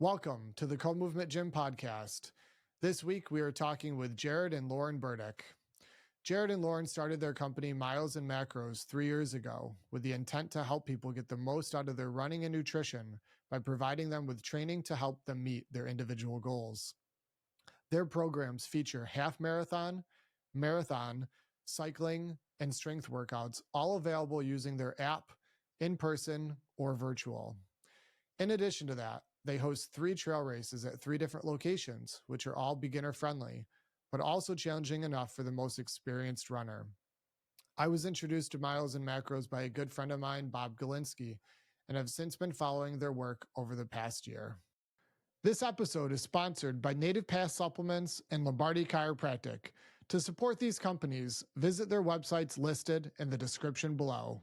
Welcome to the Co-Movement Gym podcast. This week we are talking with Jared and Lauren Burdick. Jared and Lauren started their company Miles and Macros 3 years ago with the intent to help people get the most out of their running and nutrition by providing them with training to help them meet their individual goals. Their programs feature half marathon, cycling, and strength workouts, all available using their app, in person, or virtual. In addition to that, they host 3 trail races at 3 different locations, which are all beginner friendly, but also challenging enough for the most experienced runner. I was introduced to Miles and Macros by a good friend of mine, Bob Galinski, and have since been following their work over the past year. This episode is sponsored by Native Path Supplements and Lombardi Chiropractic. To support these companies, visit their websites listed in the description below.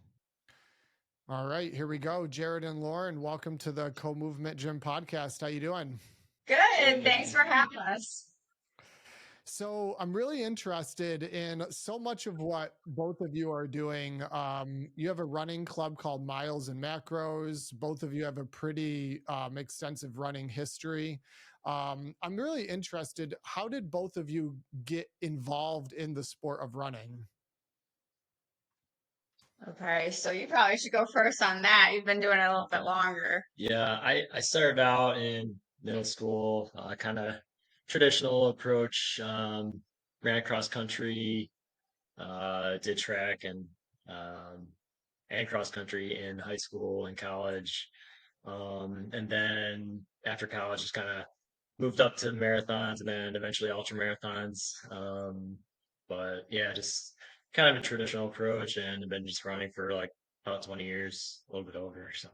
All right, here we go. Jared and Lauren, welcome to the Co-Movement Gym podcast. How you doing? Good. Thanks for having us. So I'm really interested in so much of what both of you are doing. You have a running club called Miles and Macros. Both of you have a pretty extensive running history. I'm really interested. How did both of you get involved in the sport of running? Okay, so you probably should go first on that. You've been doing it a little bit longer. Yeah, I started out in middle school, kind of traditional approach, ran cross country, did track and cross country in high school and college. And then after college, just kind of moved up to marathons and then eventually ultra marathons. But yeah, just kind of a traditional approach and I've been just running for like about 20 years, a little bit over. So.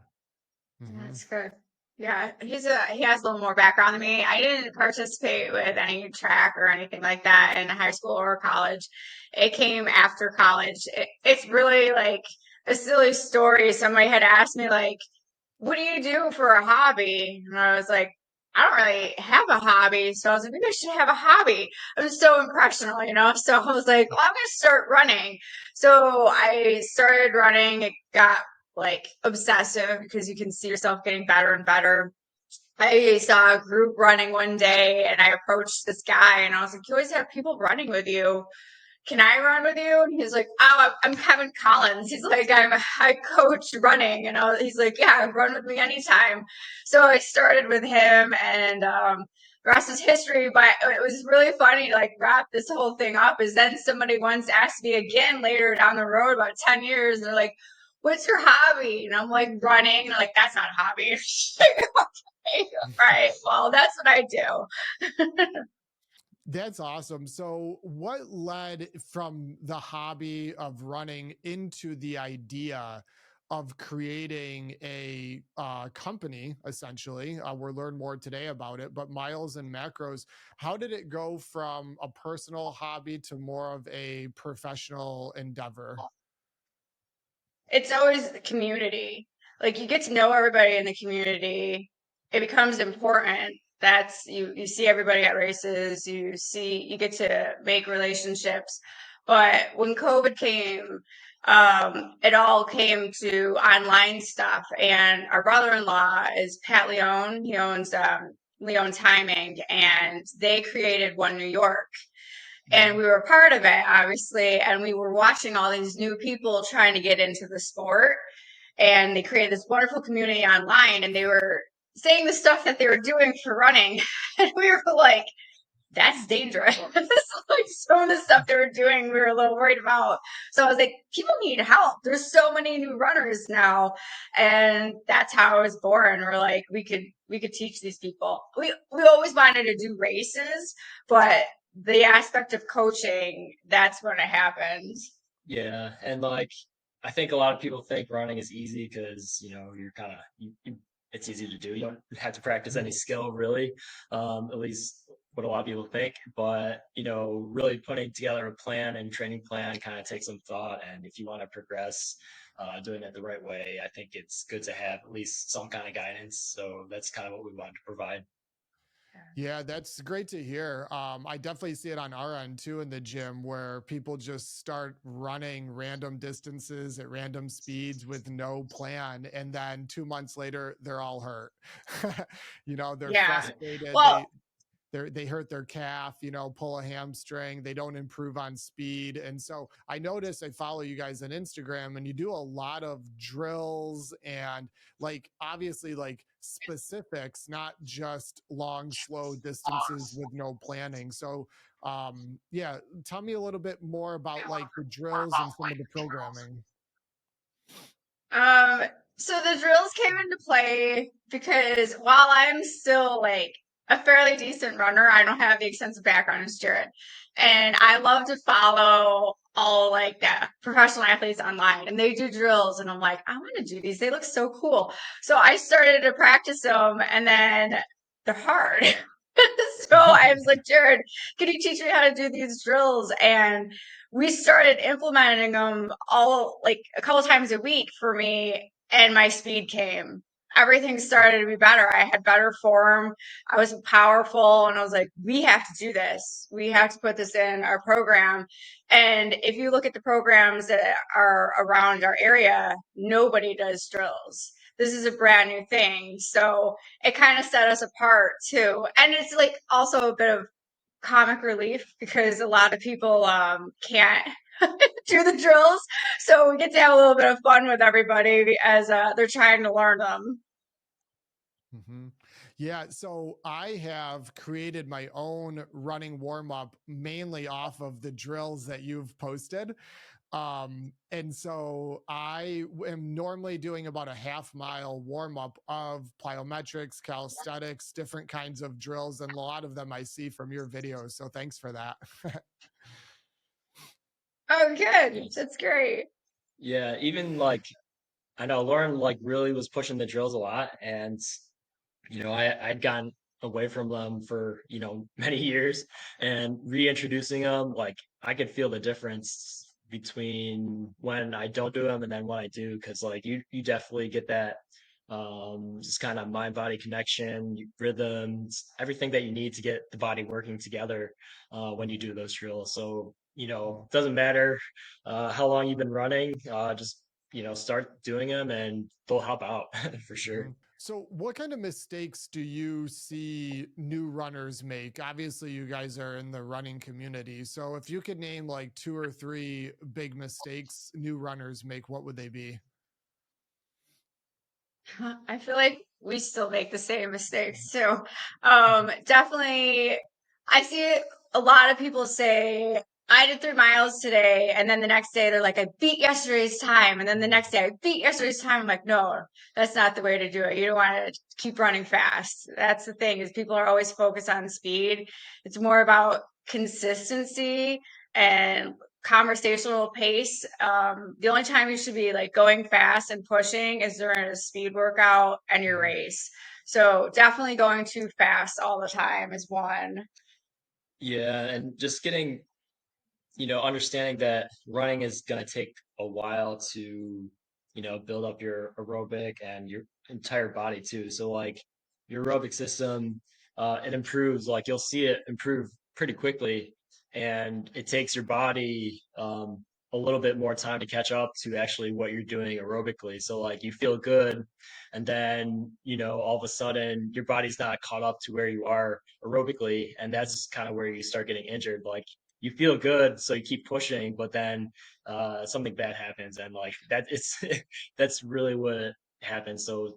That's good. Yeah, he has a little more background than me. I didn't participate with any track or anything like that in high school or college. It came after college. It's really like a silly story. Somebody had asked me like, "What do you do for a hobby?" And I was like, "I don't really have a hobby." So I was like, "Maybe I should have a hobby." I was so impressionable. So I was like, "Well, I'm going to start running." So I started running. It got like obsessive because you can see yourself getting better and better. I saw a group running one day and I approached this guy and I was like, "You always have people running with you. Can I run with you?" And he's like, "Oh, I'm Kevin Collins." He's like, "I'm a head coach running." And he's like, "Yeah, run with me anytime." So I started with him and, the rest is history, but it was really funny to like wrap this whole thing up is then somebody once asked me again later down the road, about 10 years, and they're like, "What's your hobby?" And I'm like, "Running." And they're like, "That's not a hobby." Okay, right. Well, that's what I do. That's awesome. So, what led from the hobby of running into the idea of creating a company, essentially? We'll learn more today about it, but Miles and Macros, how did it go from a personal hobby to more of a professional endeavor? It's always the community. Like you get to know everybody in the community. It becomes important. That's you see everybody at races, you get to make relationships. But when COVID came, it all came to online stuff. And our brother-in-law is Pat Leone. He owns Leone Timing, and they created One New York. And we were part of it, obviously, and we were watching all these new people trying to get into the sport. And they created this wonderful community online, and they were saying the stuff that they were doing for running. And we were like, "That's dangerous." Like some of the stuff they were doing, we were a little worried about. So I was like, people need help. There's so many new runners now. And that's how I was born. We're like, we could teach these people. We always wanted to do races, but the aspect of coaching, that's when it happened. Yeah, and like I think a lot of people think running is easy because you're kind of it's easy to do. You don't have to practice any skill really, at least what a lot of people think. But really putting together a plan and training plan kind of takes some thought. And if you want to progress, doing it the right way, I think it's good to have at least some kind of guidance. So that's kind of what we wanted to provide. Yeah, that's great to hear. I definitely see it on our end too in the gym where people just start running random distances at random speeds with no plan. And then 2 months later, they're all hurt. They're Yeah. frustrated. Well, They hurt their calf, pull a hamstring. They don't improve on speed. And so I notice I follow you guys on Instagram and you do a lot of drills and obviously specifics, not just long, slow distances with no planning. So yeah, tell me a little bit more about the drills and some of the programming. Um, so the drills came into play because while I'm still a fairly decent runner, I don't have the extensive background as Jared. And I love to follow all the professional athletes online and they do drills and I'm like, I want to do these. They look so cool. So I started to practice them and then they're hard. So I was like, Jared, can you teach me how to do these drills? And we started implementing them all a couple times a week for me, and my speed came. Everything started to be better. I had better form. I was powerful, and I was like, we have to do this. We have to put this in our program. And if you look at the programs that are around our area, nobody does drills. This is a brand new thing. So it kind of set us apart too. And it's also a bit of comic relief because a lot of people can't do the drills. So we get to have a little bit of fun with everybody as they're trying to learn them. Mm-hmm. Yeah, so I have created my own running warm up mainly off of the drills that you've posted. And so I am normally doing about a half-mile warm up of plyometrics, calisthenics, different kinds of drills, and a lot of them I see from your videos. So thanks for that. Oh, good. Yes. That's great. Yeah, even I know Lauren really was pushing the drills a lot, and I'd gotten away from them for many years, and reintroducing them, I could feel the difference between when I don't do them and then when I do, because you definitely get that just kind of mind body connection, rhythms, everything that you need to get the body working together when you do those drills. So it doesn't matter how long you've been running, just start doing them and they'll help out for sure. So, what kind of mistakes do you see new runners make? Obviously, you guys are in the running community. So, if you could name 2 or 3 big mistakes new runners make, what would they be? I feel like we still make the same mistakes too. Definitely, I see a lot of people say, I did 3 miles today. And then the next day they're like, I beat yesterday's time. And then the next day I beat yesterday's time. I'm like, no, that's not the way to do it. You don't want to keep running fast. That's the thing is people are always focused on speed. It's more about consistency and conversational pace. The only time you should be going fast and pushing is during a speed workout and your race. So definitely going too fast all the time is one. Yeah, and just getting understanding that running is going to take a while to, build up your aerobic and your entire body too. So your aerobic system, it improves, you'll see it improve pretty quickly, and it takes your body a little bit more time to catch up to actually what you're doing aerobically. So you feel good, and then all of a sudden your body's not caught up to where you are aerobically, and that's kind of where you start getting injured. You feel good, so you keep pushing, but then something bad happens, and that it's that's really what happens. So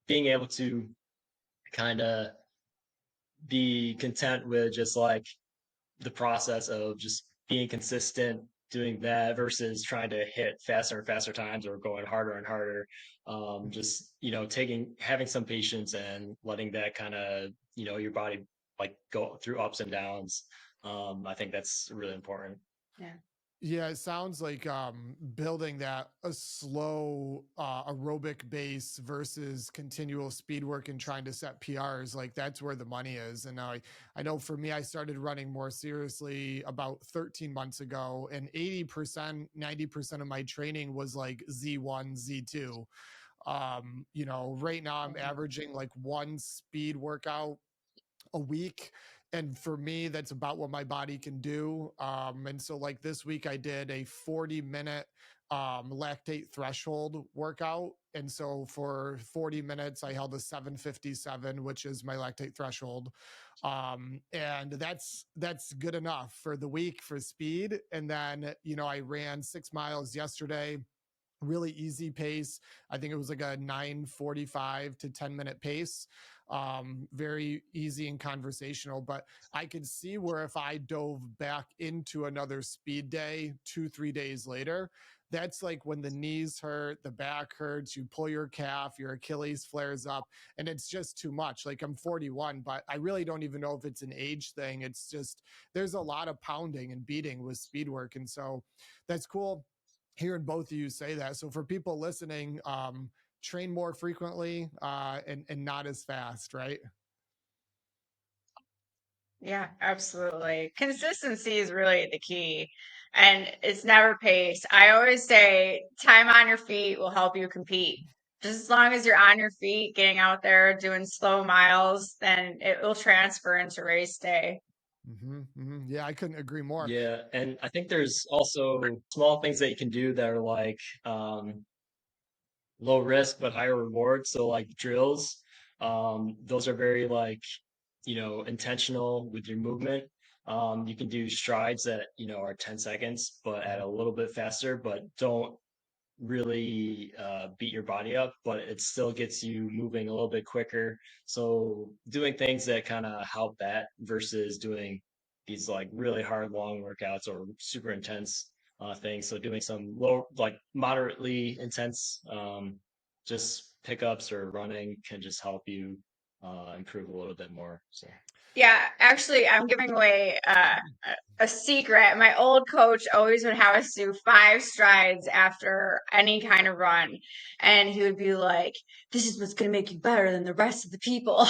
being able to kind of be content with just the process of just being consistent doing that versus trying to hit faster and faster times or going harder and harder. Just having some patience and letting that kind of your body go through ups and downs. I think that's really important. Yeah. Yeah, it sounds like building that a slow aerobic base versus continual speed work and trying to set PRs, that's where the money is. And I know for me, I started running more seriously about 13 months ago, and 80%, 90% of my training was Z1, Z2. Right now I'm averaging one speed workout a week. And for me, that's about what my body can do. And so like this week I did a 40-minute lactate threshold workout. And so for 40 minutes, I held a 757, which is my lactate threshold. And that's good enough for the week for speed. And then, I ran 6 miles yesterday, really easy pace. I think it was like a 9:45 to 10-minute pace. Very easy and conversational, but I could see where if I dove back into another speed day 2-3 days later, that's like when the knees hurt, the back hurts, you pull your calf, your Achilles flares up, and it's just too much. Like I'm 41, but I really don't even know if it's an age thing. It's just there's a lot of pounding and beating with speed work. And so that's cool hearing both of you say that. So for people listening, train more frequently and not as fast, right? Yeah, absolutely. Consistency is really the key, and it's never pace. I always say time on your feet will help you compete. Just as long as you're on your feet, getting out there, doing slow miles, then it will transfer into race day. Yeah, I couldn't agree more. Yeah, and I think there's also small things that you can do that are like low risk but higher reward. So like drills, those are very like intentional with your movement. You can do strides that are 10 seconds but at a little bit faster, but don't really beat your body up, but it still gets you moving a little bit quicker. So doing things that kind of help that versus doing these like really hard long workouts or super intense things. So doing some low, like moderately intense, just pickups or running can just help you improve a little bit more. So Yeah, actually, I'm giving away a secret. My old coach always would have us do 5 strides after any kind of run. And he would be like, this is what's going to make you better than the rest of the people.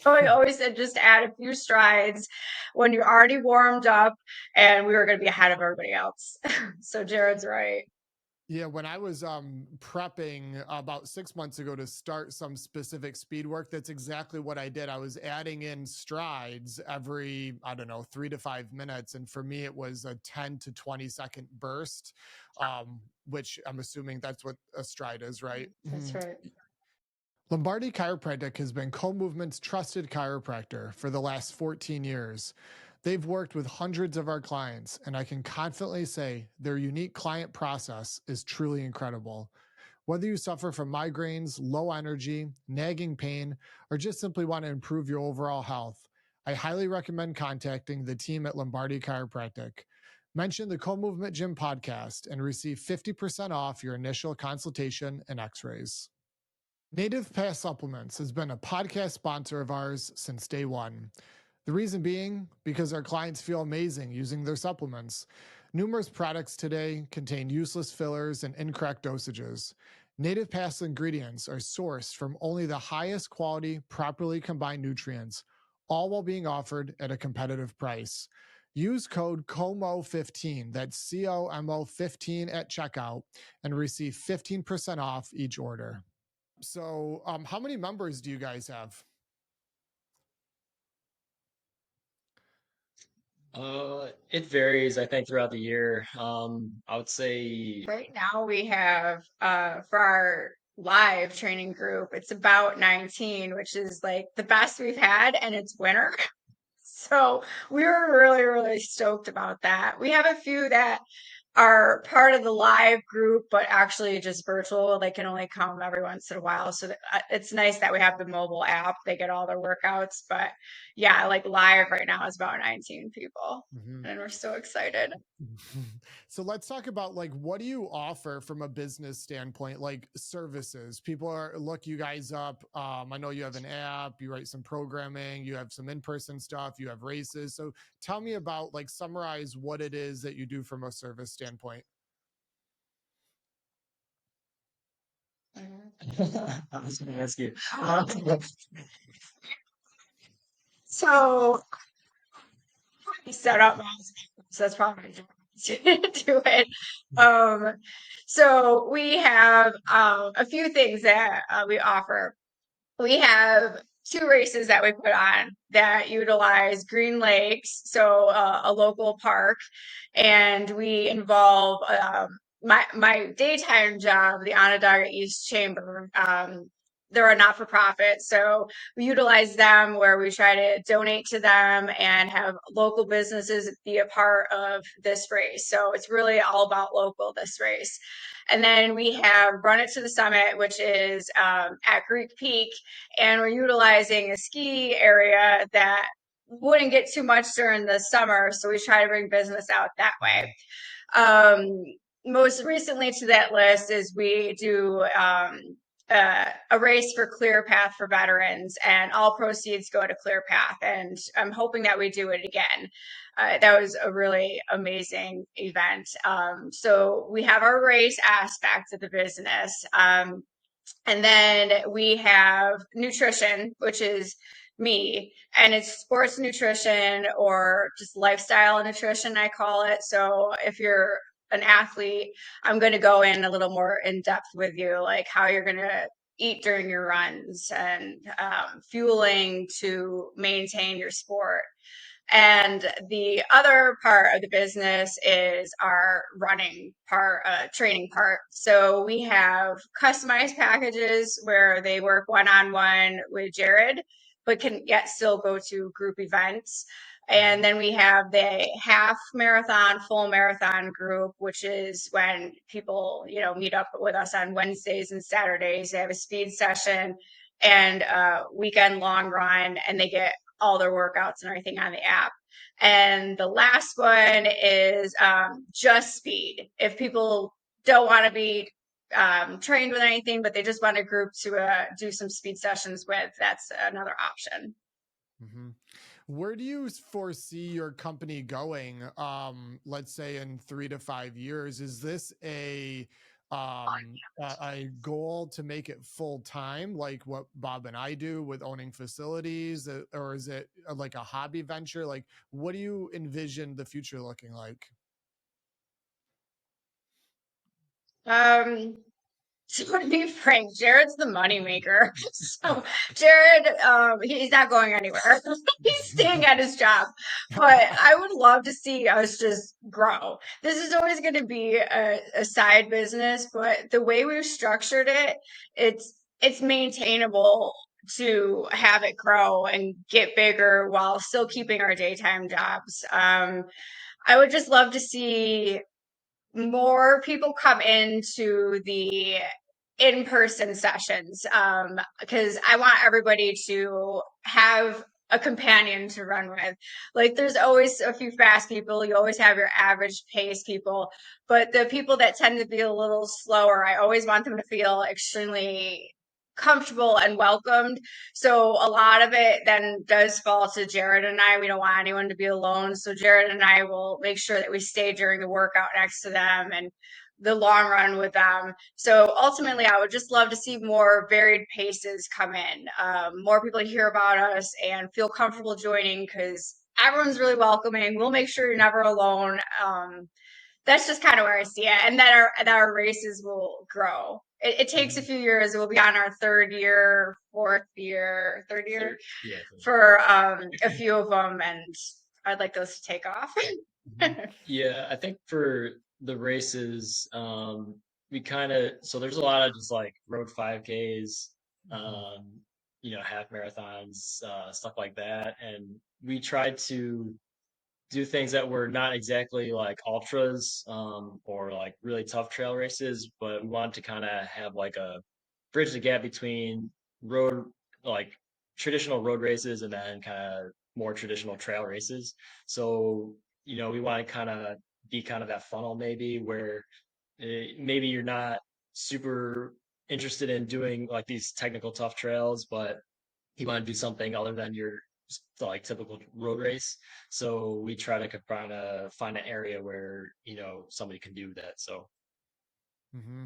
So he always said just add a few strides when you're already warmed up, and we were going to be ahead of everybody else. So Jared's right. Yeah, when I was prepping about 6 months ago to start some specific speed work, that's exactly what I did. I was adding in strides every, I don't know, 3 to 5 minutes. And for me, it was a 10 to 20-second burst, which I'm assuming that's what a stride is, right? That's right. Lombardi Chiropractic has been Co-Movement's trusted chiropractor for the last 14 years. They've worked with hundreds of our clients, and I can confidently say their unique client process is truly incredible. Whether you suffer from migraines, low energy, nagging pain, or just simply want to improve your overall health, I highly recommend contacting the team at Lombardi Chiropractic. Mention the Co-Movement Gym podcast and receive 50% off your initial consultation and x-rays. Native Pass Supplements has been a podcast sponsor of ours since day one. The reason being because our clients feel amazing using their supplements. Numerous products today contain useless fillers and incorrect dosages. Native Pass ingredients are sourced from only the highest quality, properly combined nutrients, all while being offered at a competitive price. Use code COMO15, that's COMO 15 at checkout, and receive 15% off each order. So, how many members do you guys have? it varies, I think, throughout the year. I would say Right now we have for our live training group, it's about 19, which is like the best we've had, and it's winter. So we were really, really stoked about that. We have a few that are part of the live group, but actually just virtual. They can only come every once in a while. So it's nice that we have the mobile app. They get all their workouts. But yeah, like live right now is about 19 people. And we're so excited. So let's talk about like what do you offer from a business standpoint, like services. People are look you guys up. I know you have an app, you write some programming, you have some in-person stuff, you have races. So tell me about like summarize what it is that you do from a service standpoint. I was going to ask you. So we set up so that's probably to do it. So we have a few things that we offer. We have two races that we put on that utilize Green Lakes, so a local park, and we involve my daytime job, the Onondaga East Chamber. They're a not-for-profit, so we utilize them where we try to donate to them and have local businesses be a part of this race. So it's really all about local, this race. And then we have Run It to the Summit, which is at Greek Peak, and we're utilizing a ski area that wouldn't get too much during the summer, so we try to bring business out that way. Most recently to that list is we do a race for Clear Path for veterans, and all proceeds go to Clear Path, and I'm hoping that we do it again. That was a really amazing event. So we have our race aspect of the business. And then we have nutrition, which is me, and it's sports nutrition or just lifestyle nutrition, I call it. So if you're an athlete, I'm going to go in a little more in depth with you, like how you're going to eat during your runs and fueling to maintain your sport. And the other part of the business is our running part, training part. So we have customized packages where they work one-on-one with Jared, but can yet still go to group events. And then we have the half marathon, full marathon group, which is when people, meet up with us on Wednesdays and Saturdays. They have a speed session and a weekend long run, and they get all their workouts and everything on the app. And the last one is just speed. If people don't want to be trained with anything, but they just want a group to do some speed sessions with, that's another option. Mm-hmm. Where do you foresee your company going? Let's say in 3 to 5 years, is this a goal to make it full time, like what Bob and I do with owning facilities, or is it like a hobby venture? Like, what do you envision the future looking like? To be frank, Jared's the moneymaker. So Jared, he's not going anywhere. He's staying at his job. But I would love to see us just grow. This is always going to be a side business, but the way we've structured it, it's maintainable to have it grow and get bigger while still keeping our daytime jobs. I would just love to see more people come into the in-person sessions because I want everybody to have a companion to run with. Like there's always a few fast people, you always have your average pace people, but the people that tend to be a little slower, I always want them to feel extremely comfortable and welcomed. So a lot of it then does fall to Jared and I. We don't want anyone to be alone. So Jared and I will make sure that we stay during the workout next to them and the long run with them. So ultimately, I would just love to see more varied paces come in, more people hear about us and feel comfortable joining because everyone's really welcoming. We'll make sure you're never alone. That's just kind of where I see it, and that our races will grow. It takes a few years. We'll be on our third year Yeah. for a few of them, and I'd like those to take off. Yeah, I think for the races, we kind of so there's a lot of just like road 5Ks, um, half marathons, stuff like that, and we tried to do things that were not exactly like ultras, or like really tough trail races, but we wanted to kind of have like a bridge the gap between road like traditional road races and then kind of more traditional trail races. So, we want to kind of be kind of that funnel maybe where maybe you're not super interested in doing like these technical tough trails, but you want to do something other than your like typical road race. So we try to kind of find an area where, somebody can do that. So Mm-hmm.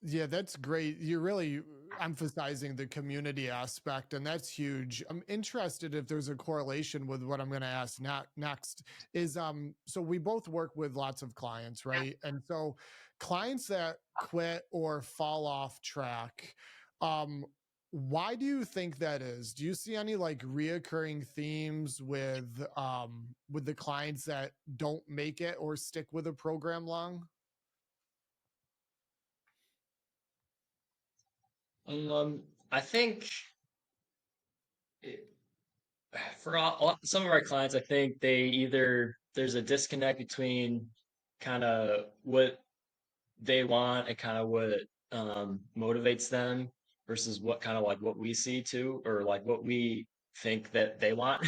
Yeah, that's great. You're really emphasizing the community aspect, and that's huge. I'm interested if there's a correlation with what I'm going to ask next. Is so we both work with lots of clients, right? And so clients that quit or fall off track, um, Why do you think that is? Do you see any like reoccurring themes with the clients that don't make it or stick with a program long? I think it, for some of our clients, I think there's a disconnect between kind of what they want and kind of what motivates them versus what kind of like what we see too, or like what we think that they want.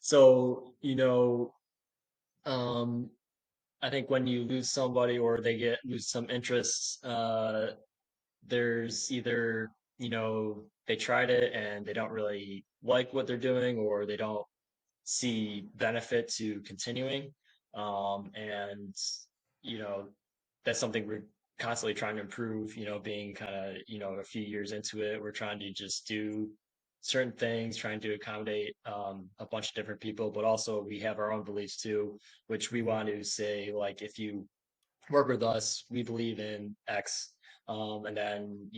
So, um, I think when you lose somebody or they lose some interests, there's either, they tried it and they don't really like what they're doing, or they don't see benefit to continuing. And you know, that's something we're constantly trying to improve, being kind of, a few years into it, we're trying to just do certain things, trying to accommodate a bunch of different people, but also we have our own beliefs too, which we want to say, like, if you work with us, we believe in X. And then,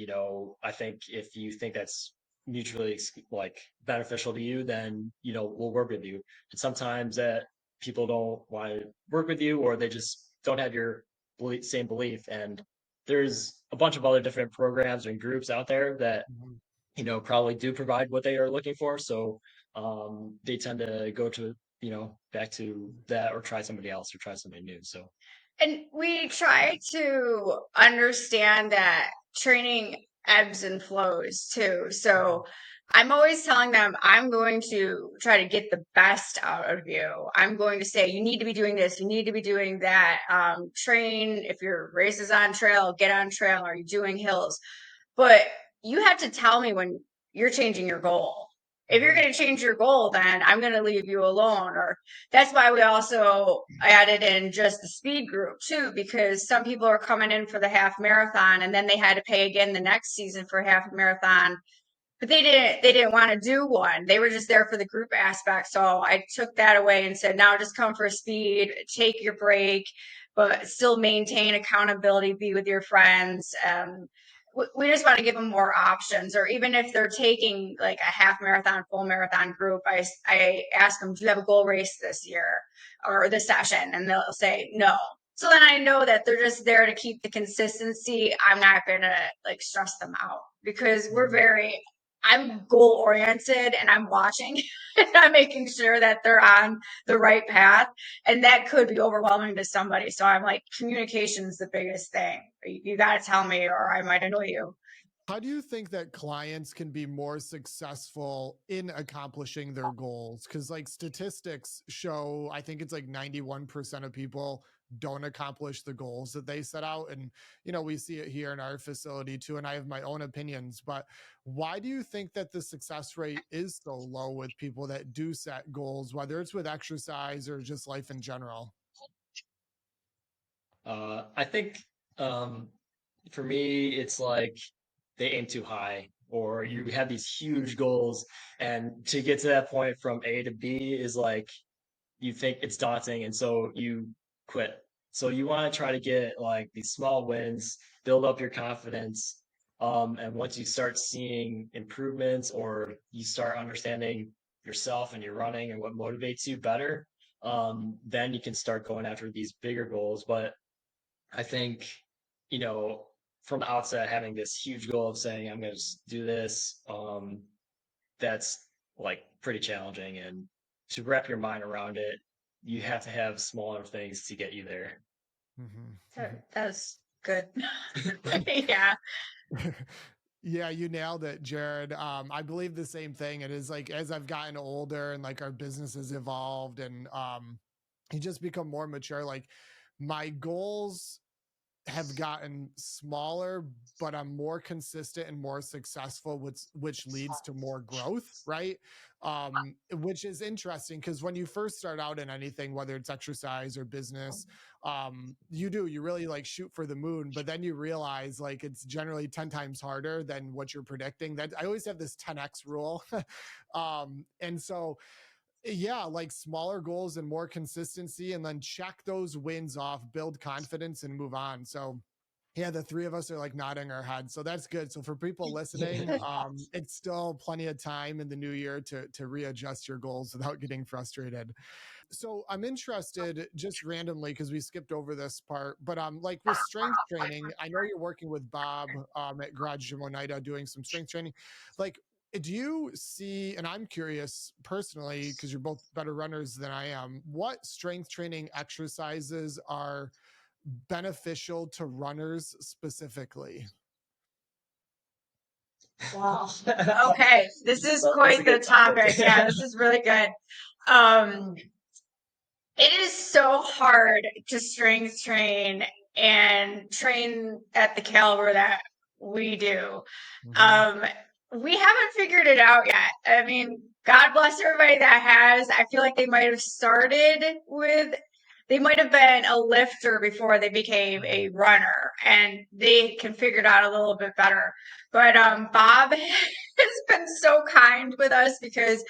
I think if you think that's mutually like beneficial to you, then, we'll work with you. And sometimes that people don't want to work with you, or they just don't have your same belief. And there's a bunch of other different programs and groups out there that, Mhm. probably do provide what they are looking for. So they tend to go to, back to that, or try somebody else, or try something new. So And we try to understand that training ebbs and flows too. So I'm always telling them, I'm going to try to get the best out of you. I'm going to say, you need to be doing this, you need to be doing that. Train, if your race is on trail, get on trail. Are you doing hills? But you have to tell me when you're changing your goal. If you're Mhm. going to change your goal, then I'm going to leave you alone. Or that's why we also added in just the speed group too, because some people are coming in for the half marathon and then they had to pay again the next season for half marathon, but they didn't want to do one. They were just there for the group aspect. So I took that away and said, now just come for speed, take your break, but still maintain accountability, be with your friends. We just want to give them more options. Or even if they're taking like a half marathon, full marathon group, I ask them, do you have a goal race this year or this session? And they'll say no. So then I know that they're just there to keep the consistency. I'm not going to like stress them out because Mhm. I'm goal oriented and I'm watching and I'm making sure that they're on the right path. And that could be overwhelming to somebody. So I'm like, communication is the biggest thing. You got to tell me or I might annoy you. How do you think that clients can be more successful in accomplishing their goals? Because, like, statistics show, I think it's like 91% of people don't accomplish the goals that they set out. And, we see it here in our facility too. And I have my own opinions. But why do you think that the success rate is so low with people that do set goals, whether it's with exercise or just life in general? I think for me, it's like they aim too high, or you Mhm. have these huge goals, and to get to that point from A to B is like you think it's daunting, and so you quit. So you want to try to get like these small wins, build up your confidence, and once you start seeing improvements, or you start understanding yourself and your running and what motivates you better, then you can start going after these bigger goals. But I think, you know, from the outset, having this huge goal of saying, I'm going to do this, that's like pretty challenging. And to wrap your mind around it, you have to have smaller things to get you there. Mhm. That's good. Yeah. Yeah, you nailed it, Jared. I believe the same thing. It is like as I've gotten older and like our business has evolved and you just become more mature. Like my goals have gotten smaller, but I'm more consistent and more successful, which leads to more growth, right? Which is interesting because when you first start out in anything, whether it's exercise or business, you really like shoot for the moon, but then you realize like it's generally 10 times harder than what you're predicting. That I always have this 10x rule. And so yeah, like smaller goals and more consistency, and then check those wins off, build confidence, and move on. So Yeah, the three of us are like nodding our heads. So that's good. So for people listening, it's still plenty of time in the new year to readjust your goals without getting frustrated. So I'm interested just randomly because we skipped over this part, but like with strength training, I know you're working with Bob at Garage Gym Oneida doing some strength training. Like, do you see, and I'm curious personally, because you're both better runners than I am, what strength training exercises are beneficial to runners specifically? Wow. Okay, this is quite the topic. Yeah, this is really good. Um, it is so hard to strength train and train at the caliber that we do. Um, we haven't figured it out yet. I mean, God bless everybody that has. I feel like they might have started with, they might have been a lifter before they became a runner, and they can figure it out a little bit better. But Bob has been so kind with us because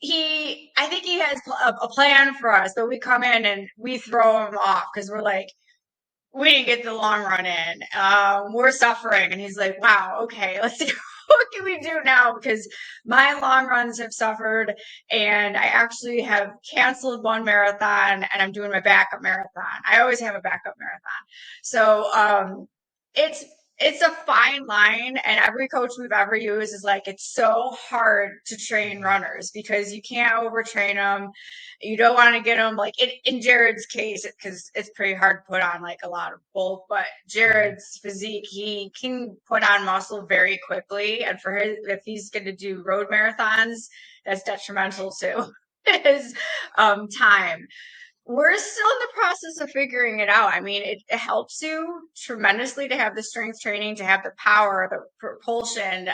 I think he has a plan for us, but we come in and we throw him off because we're like, we didn't get the long run in. We're suffering. And he's like, wow, okay, let's see. What can we do now? Because my long runs have suffered, and I actually have canceled one marathon, and I'm doing my backup marathon. I always have a backup marathon. So it's it's a fine line, and every coach we've ever used is like, it's so hard to train runners because you can't overtrain them. You don't want to get them like in Jared's case, because it's pretty hard to put on like a lot of bulk, but Jared's physique, he can put on muscle very quickly. And for his, if he's going to do road marathons, that's detrimental to his time. We're still in the process of figuring it out. I mean, it helps you tremendously to have the strength training, to have the power, the propulsion.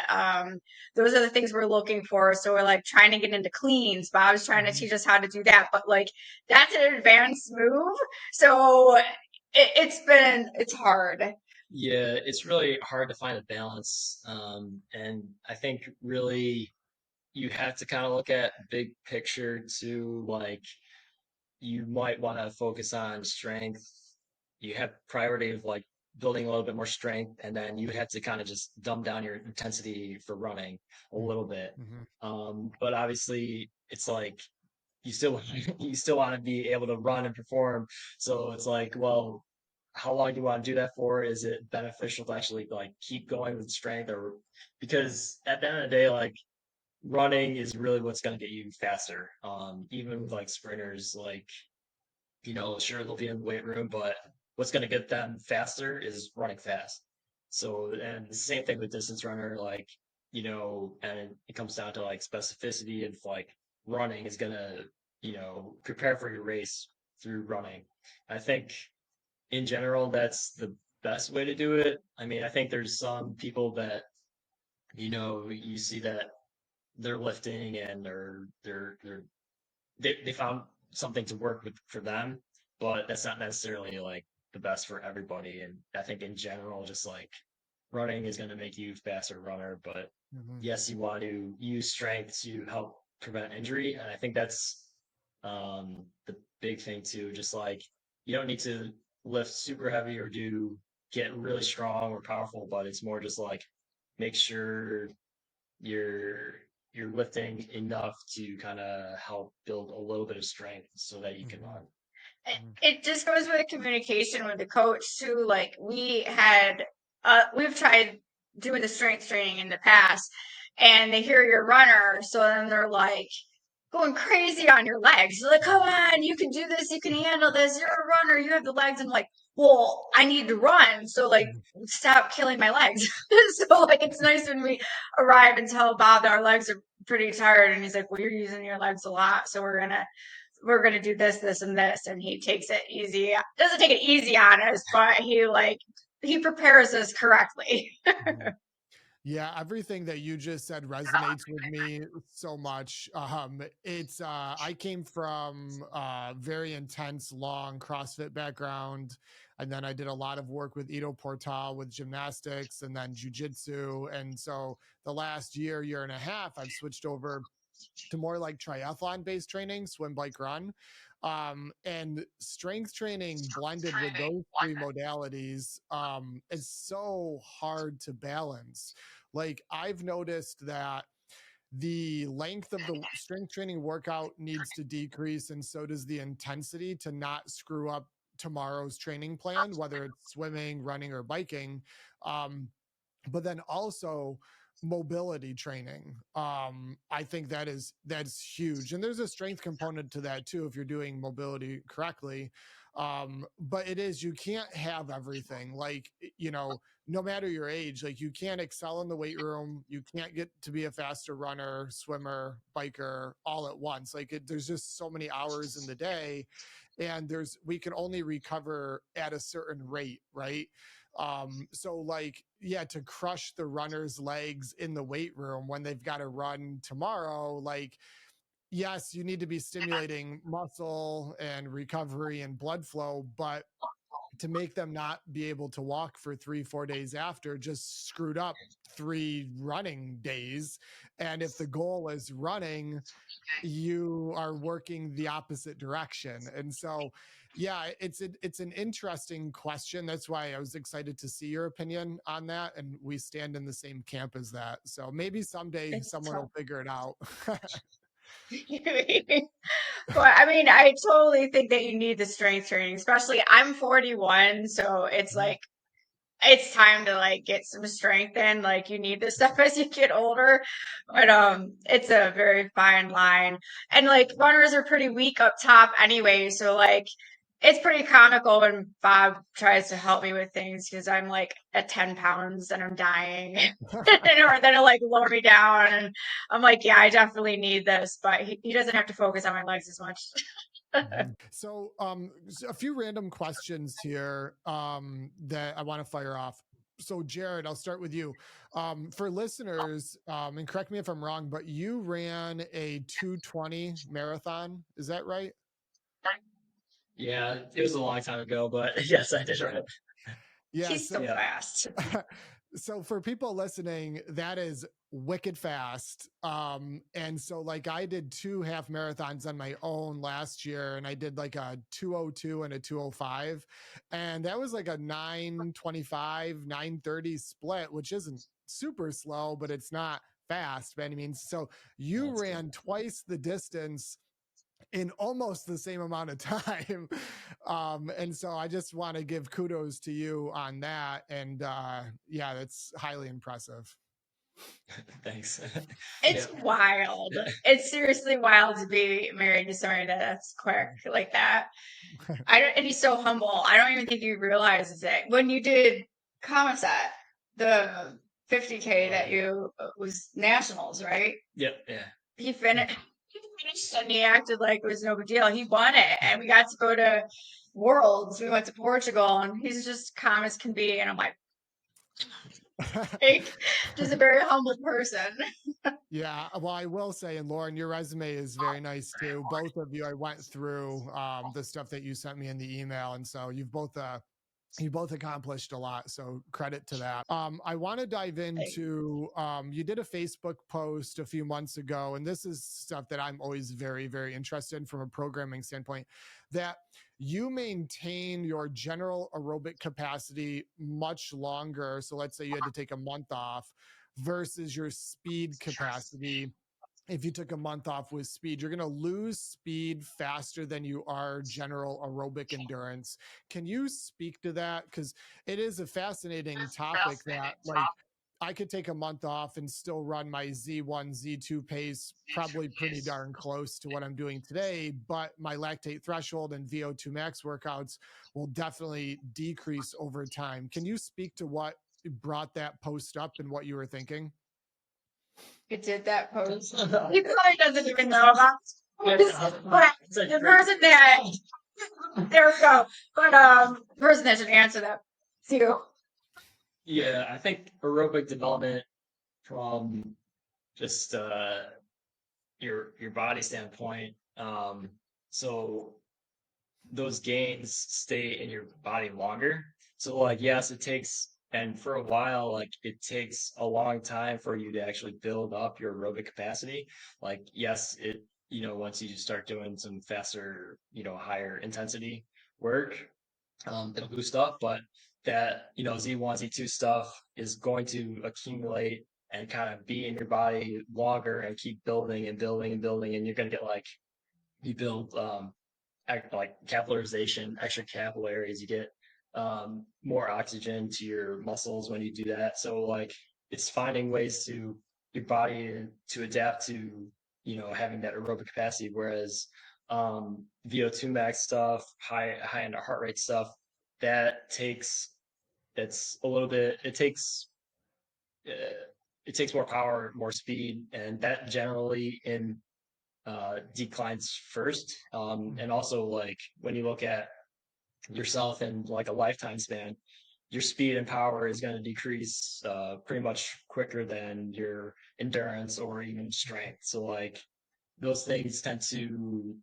Those are the things we're looking for. So we're like trying to get into cleans. Bob's trying to teach us how to do that, but like that's an advanced move. So it's hard. Yeah, it's really hard to find a balance. And I think really you have to kind of look at big picture too. Like you might want to focus on strength. You have priority of like building a little bit more strength, and then you have to kind of just dumb down your intensity for running a little bit. But obviously, it's like you still you still want to be able to run and perform. So it's like, well, how long do you want to do that for? Is it beneficial to actually like keep going with strength, or because at the end of the day, like running is really what's going to get you faster. Even with like sprinters, like sure they'll be in the weight room, but what's going to get them faster is running fast. So, and the same thing with distance runner, like, and it comes down to like specificity of like running is going to, prepare for your race through running. I think in general, that's the best way to do it. I mean, I think there's some people that, you see that they're lifting and they found something to work with for them, but that's not necessarily like the best for everybody. And I think in general, just like running is going to make you a faster runner, but yes, you want to use strength to help prevent injury. And I think that's the big thing too. Just like you don't need to lift super heavy or get really strong or powerful, but it's more just like make sure you're you're lifting enough to kind of help build a little bit of strength so that you can run. It just goes with communication with the coach too. Like we've tried doing the strength training in the past, and they hear you're a runner, so then they're like going crazy on your legs. They're like, come on, you can do this, you can handle this, you're a runner, you have the legs. I'm like, well, I need to run, so like stop killing my legs. So like it's nice when we arrive and tell Bob that our legs are pretty tired, and he's like, well, you're using your legs a lot, so we're gonna do this, this, and this, and he takes it easy. Doesn't take it easy on us, but he prepares us correctly. Yeah, everything that you just said resonates with me so much. It's I came from a very intense, long CrossFit background, and then I did a lot of work with Ido Portal with gymnastics and then jujitsu. And so the last year and a half, I've switched over to more like triathlon based training, swim, bike, run. And strength training blended with those three modalities is so hard to balance. Like I've noticed that the length of the strength training workout needs to decrease, and so does the intensity to not screw up tomorrow's training plan, whether it's swimming, running, or biking. But then also mobility training. I think that's huge, and there's a strength component to that too if you're doing mobility correctly. But it is, you can't have everything. Like, no matter your age, like you can't excel in the weight room, you can't get to be a faster runner, swimmer, biker all at once. Like there's just so many hours in the day, and we can only recover at a certain rate, right? So like, yeah, to crush the runner's legs in the weight room when they've got to run tomorrow, like, yes, you need to be stimulating muscle and recovery and blood flow, but to make them not be able to walk for 3-4 days after just screwed up 3 running days. And if the goal is running, you are working the opposite direction. And so, yeah, it's an interesting question. That's why I was excited to see your opinion on that. And we stand in the same camp as that. So maybe someday someone will figure it out. Well, I mean, I totally think that you need the strength training, especially I'm 41, so it's like it's time to like get some strength in. Like you need this stuff as you get older. But it's a very fine line. And like runners are pretty weak up top anyway, so like it's pretty comical when Bob tries to help me with things because I'm like at 10 pounds and I'm dying. Or then he'll like lower me down and I'm like, yeah, I definitely need this, but he doesn't have to focus on my legs as much. So, a few random questions here that I want to fire off. So, Jared, I'll start with you. For listeners, and correct me if I'm wrong, but you ran a 2:20 marathon. Is that right? Yeah, it was a long time ago, but yes, I did run it. Yeah. He's so fast. So for people listening, that is wicked fast. And so like I did 2 half marathons on my own last year, and I did like a 2:02 and a 2:05. And that was like a 9:25, 9:30 split, which isn't super slow, but it's not fast by any means. So you That's ran good. twice the distance in almost the same amount of time. And so I just want to give kudos to you on that. And yeah, that's highly impressive. Thanks. It's wild. It's seriously wild to be married to somebody that's quick like that. And he's so humble. I don't even think he realizes it. When you did Commissat, the 50K that you was nationals, right? Yep. Yeah. He finished. He finished and he acted like it was no big deal. He won it, and we got to go to Worlds. We went to Portugal, and he's just calm as can be. And I'm like just a very humble person. Yeah, well, I will say, and Lauren, your resume is very nice too. Both of you, I went through the stuff that you sent me in the email, and so you both accomplished a lot, so credit to that. I want to dive into you did a Facebook post a few months ago, and this is stuff that I'm always very, very interested in from a programming standpoint, that you maintain your general aerobic capacity much longer. So let's say you had to take a month off versus your speed capacity. If you took a month off with speed, you're going to lose speed faster than you are general aerobic endurance. Can you speak to that? Because it is a fascinating topic that, like, I could take a month off and still run my Z1, Z2 pace, probably pretty darn close to what I'm doing today, but my lactate threshold and VO2 max workouts will definitely decrease over time. Can you speak to what brought that post up and what you were thinking? Who did that post? He probably doesn't even know about this, but the person that there we go. But the person that should answer that too. Yeah, I think aerobic development from just your body standpoint. So those gains stay in your body longer. So like yes, it takes and for a while, like it takes a long time for you to actually build up your aerobic capacity. Like, yes, once you start doing some faster, higher intensity work, it'll boost up, but that, Z1, Z2 stuff is going to accumulate and kind of be in your body longer and keep building and building and building. And you're going to get like, you build, like capillarization, extra capillaries, you get more oxygen to your muscles when you do that. So like it's finding ways to your body to adapt to, having that aerobic capacity. Whereas VO2 max stuff, high end heart rate stuff, that's a little bit, it takes more power, more speed, and that generally in declines first. And also like when you look at yourself in like a lifetime span, your speed and power is going to decrease pretty much quicker than your endurance or even strength. So like those things tend to,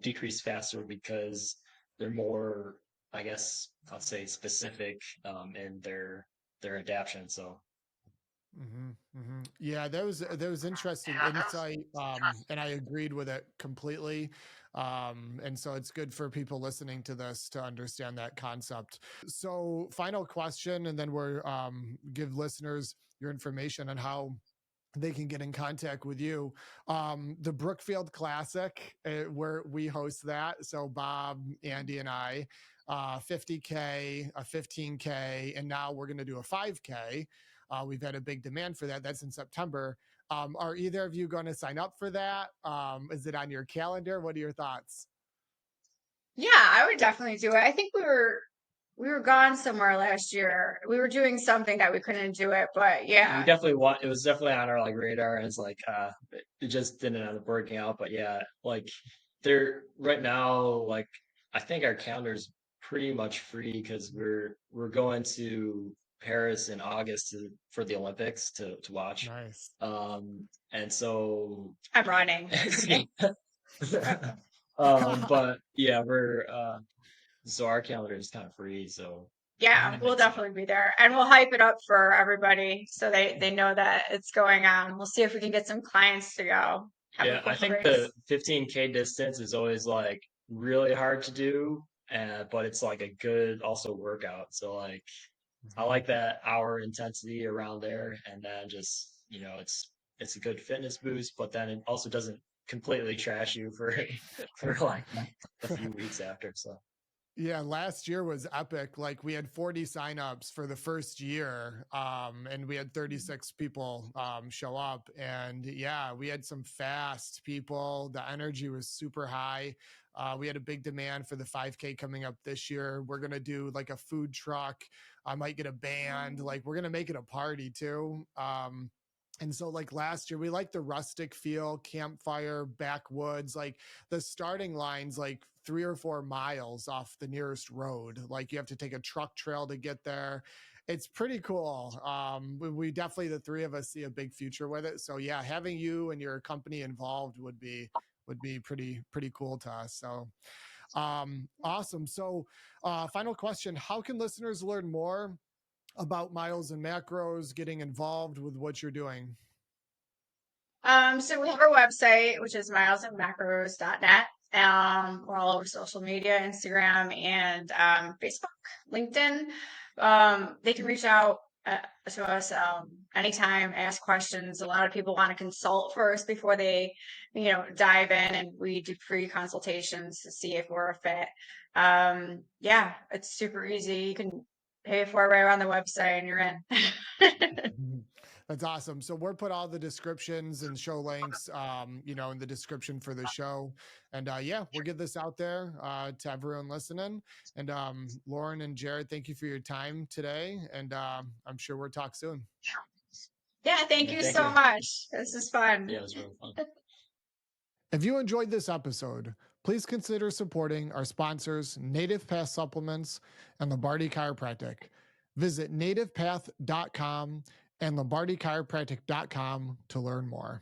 decrease faster because they're more, I guess I'll say specific in their adaptation. So Yeah, that was interesting insight, and I agreed with it completely. And so it's good for people listening to this to understand that concept. So, final question, and then we're give listeners your information on how they can get in contact with you. The Brookfield Classic, where we host that. So Bob, Andy, and I, 50K, a 15K, and now we're going to do a 5K. We've had a big demand for that. That's in September. Are either of you going to sign up for that? Is it on your calendar? What are your thoughts? Yeah, I would definitely do it. I think we were gone somewhere last year. We were doing something that we couldn't do it, but we yeah. it was definitely on our like radar, and it's like it just didn't end up working out. But yeah, like there right now, like I think our calendar's pretty much free because we're going to Paris in August for the Olympics to watch. Nice. And so I'm running. but yeah, we're so our calendar is kind of free, so Yeah, we'll definitely be there. And we'll hype it up for everybody so they know that it's going on. We'll see if we can get some clients to go. Have a yeah, I quick think race. the 15K distance is always like really hard to do, but it's like a good also workout. So like I like that hour intensity around there, and then just it's a good fitness boost, but then it also doesn't completely trash you for for like a few weeks after. So Yeah, last year was epic. Like we had 40 signups for the first year, and we had 36 people show up. And yeah, we had some fast people. The energy was super high. We had a big demand for the 5K coming up this year. We're gonna do like a food truck. I might get a band. Like we're gonna make it a party too. And so like last year, we like the rustic feel, campfire, backwoods, like the starting line's like 3 or 4 miles off the nearest road. Like you have to take a truck trail to get there. It's pretty cool. We definitely, the three of us, see a big future with it. So yeah, having you and your company involved would be pretty cool to us. So awesome. So final question: how can listeners learn more about Miles and Macros, getting involved with what you're doing? So we have our website, which is milesandmacros.net. We're all over social media, Instagram and Facebook, LinkedIn. They can reach out to us anytime, ask questions. A lot of people want to consult first before they, dive in, and we do free consultations to see if we're a fit. Yeah, it's super easy. You can pay for it right on the website and you're in. That's awesome. So we'll put all the descriptions and show links, in the description for the show. And yeah, we'll get this out there to everyone listening. And Lauren and Jared, thank you for your time today. And I'm sure we'll talk soon. Yeah, thank you so much. This is fun. yeah, it was really fun. If you enjoyed this episode, please consider supporting our sponsors, Native Path Supplements and Lombardi Chiropractic. Visit nativepath.com and lombardichiropractic.com to learn more.